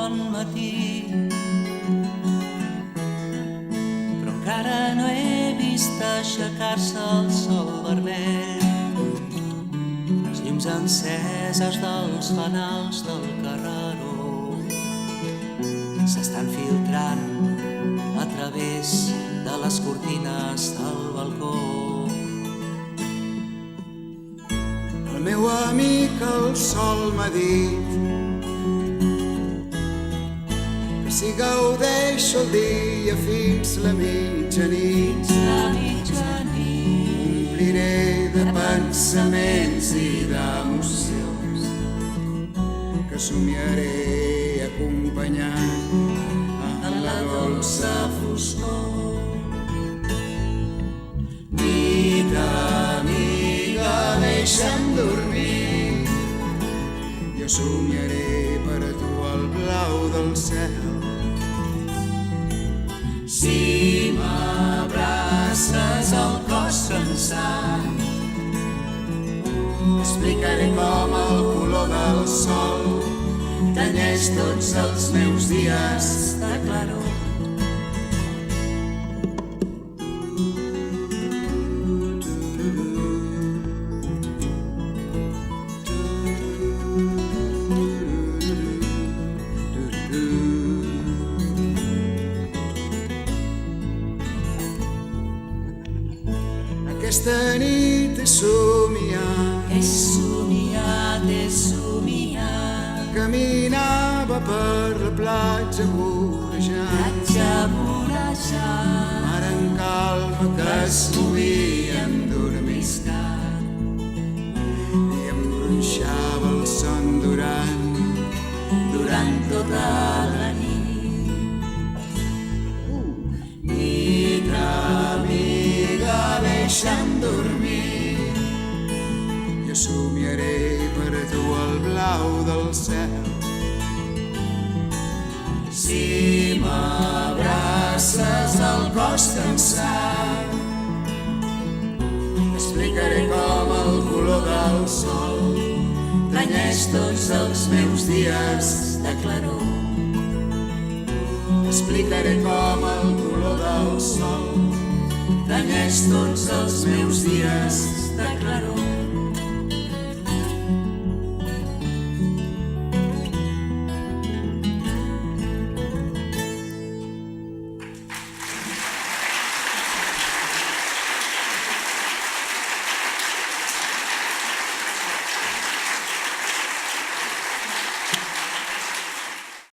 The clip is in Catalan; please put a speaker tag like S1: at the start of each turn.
S1: bon matí, però encara no he vist aixecar-se el sol vermell. Les llums enceses dels fanals del carreró s'estan filtrant a través de les cortines del balcó.
S2: El meu amic el sol m'ha dit que si gaudeixo el dia fins la mitjanit ompliré de pensaments i d'emocions que somiaré acompanyant en la dolça foscor. Nit amiga, deixa'm dormir, jo somiaré per a tu el blau del cel. Si m'abraces el cos cansat, explicaré com el color del sol tenyeix tots els meus dies de claror. Aquesta nit he somiat, caminava per la platja vorejant, mar en calma que es movia endormiscat i em gronxava el son durant tota la nit. Nit amiga, deixa'm dormir, jo somiaré per a tu el blau del cel. Si m'abraces el cos cansat, explicaré com el color del sol tenyeix tots els meus dies de claror. Explicaré com el color del sol tenyeix tots els meus dies de claror.